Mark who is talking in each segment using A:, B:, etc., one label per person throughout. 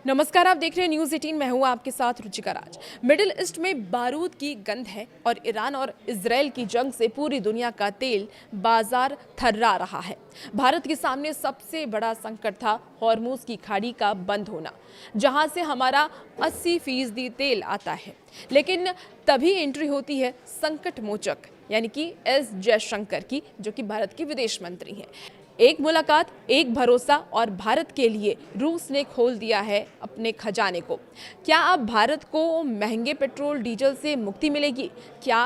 A: नमस्कार, आप देख रहे हैं न्यूज़ 18। मैं हूं आपके साथ रुचिका राज। मिडिल ईस्ट में बारूद की गंध है और ईरान और इजराइल की जंग से पूरी दुनिया का तेल बाजार थर्रा रहा है। भारत के सामने सबसे बड़ा संकट था हॉर्मुज की खाड़ी का बंद होना, जहां से हमारा 80% तेल आता है। लेकिन तभी एंट्री होती है संकट मोचक यानी कि एस जयशंकर की, जो कि भारत के विदेश मंत्री हैं। एक मुलाकात, एक भरोसा और भारत के लिए रूस ने खोल दिया है अपने खजाने को। क्या अब भारत को महंगे पेट्रोल डीजल से मुक्ति मिलेगी? क्या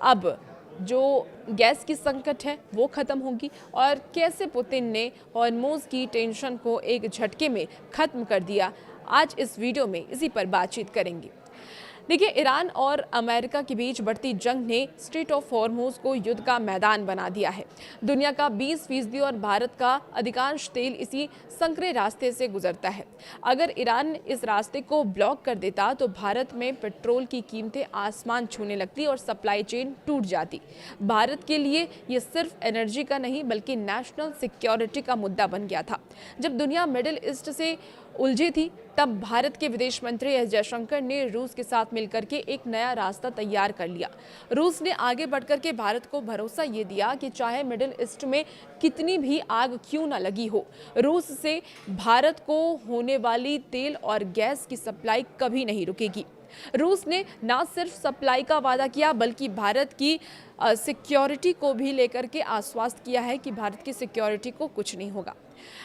A: अब जो गैस की संकट है वो खत्म होगी? और कैसे पुतिन ने हॉर्मुज की टेंशन को एक झटके में खत्म कर दिया, आज इस वीडियो में इसी पर बातचीत करेंगे। देखिए, ईरान और अमेरिका के बीच बढ़ती जंग ने स्ट्रेट ऑफ हॉर्मुज को युद्ध का मैदान बना दिया है। दुनिया का 20% और भारत का अधिकांश तेल इसी संकरे रास्ते से गुजरता है। अगर ईरान इस रास्ते को ब्लॉक कर देता तो भारत में पेट्रोल की कीमतें आसमान छूने लगती और सप्लाई चेन टूट जाती। भारत के लिए ये सिर्फ एनर्जी का नहीं बल्कि नेशनल सिक्योरिटी का मुद्दा बन गया था। जब दुनिया मिडिल ईस्ट से उलझी थी, तब भारत के विदेश मंत्री एस जयशंकर ने रूस के साथ मिलकर के एक नया रास्ता तैयार कर लिया। रूस ने आगे बढ़कर के भारत को भरोसा ये दिया कि चाहे मिडिल ईस्ट में कितनी भी आग क्यों न लगी हो, रूस से भारत को होने वाली तेल और गैस की सप्लाई कभी नहीं रुकेगी। रूस ने न सिर्फ सप्लाई का वादा किया बल्कि भारत की सिक्योरिटी को भी लेकर के आश्वस्त किया है कि भारत की सिक्योरिटी को कुछ नहीं होगा।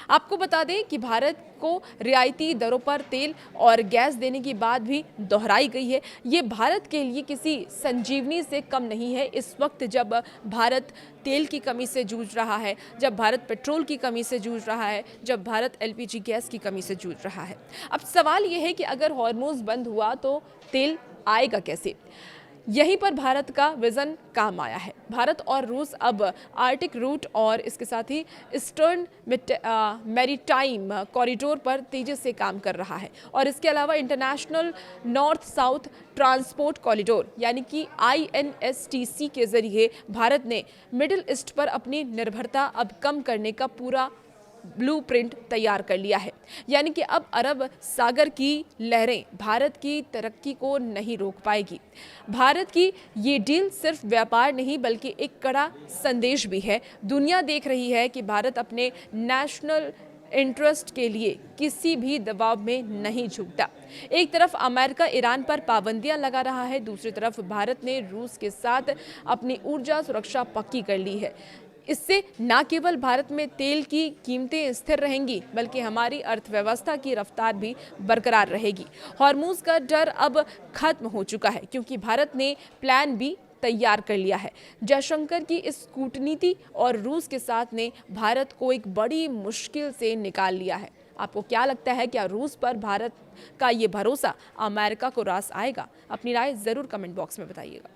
A: आपको बता दें कि भारत को रियायती दरों पर तेल और गैस देने की बात भी दोहराई गई है। ये भारत के लिए किसी संजीवनी से कम नहीं है इस वक्त जब भारत तेल की कमी से जूझ रहा है, जब भारत पेट्रोल की कमी से जूझ रहा है, जब भारत एलपीजी गैस की कमी से जूझ रहा है। अब सवाल ये है कि अगर हॉर्मुज बंद हुआ तो तेल आएगा कैसे? यहीं पर भारत का विजन काम आया है। भारत और रूस अब आर्टिक रूट और इसके साथ ही ईस्टर्न मैरीटाइम कॉरिडोर पर तेजी से काम कर रहा है और इसके अलावा international north south transport corridor यानी कि INSTC के जरिए भारत ने मिडिल ईस्ट पर अपनी निर्भरता अब कम करने का पूरा ब्लूप्रिंट तैयार कर लिया है। यानी कि अब अरब सागर की लहरें भारत की तरक्की को नहीं रोक पाएगी। भारत की ये डील सिर्फ व्यापार नहीं बल्कि एक कड़ा संदेश भी है। दुनिया देख रही है कि भारत अपने नेशनल इंटरेस्ट के लिए किसी भी दबाव में नहीं झुकता। एक तरफ अमेरिका ईरान पर पाबंदियां लगा रहा है, दूसरी तरफ भारत ने रूस के साथ अपनी ऊर्जा सुरक्षा पक्की कर ली है। इससे न केवल भारत में तेल की कीमतें स्थिर रहेंगी बल्कि हमारी अर्थव्यवस्था की रफ्तार भी बरकरार रहेगी। हॉर्मुज का डर अब खत्म हो चुका है क्योंकि भारत ने प्लान बी तैयार कर लिया है। जयशंकर की इस कूटनीति और रूस के साथ ने भारत को एक बड़ी मुश्किल से निकाल लिया है। आपको क्या लगता है, क्या रूस पर भारत का ये भरोसा अमेरिका को रास आएगा? अपनी राय जरूर कमेंट बॉक्स में बताइएगा।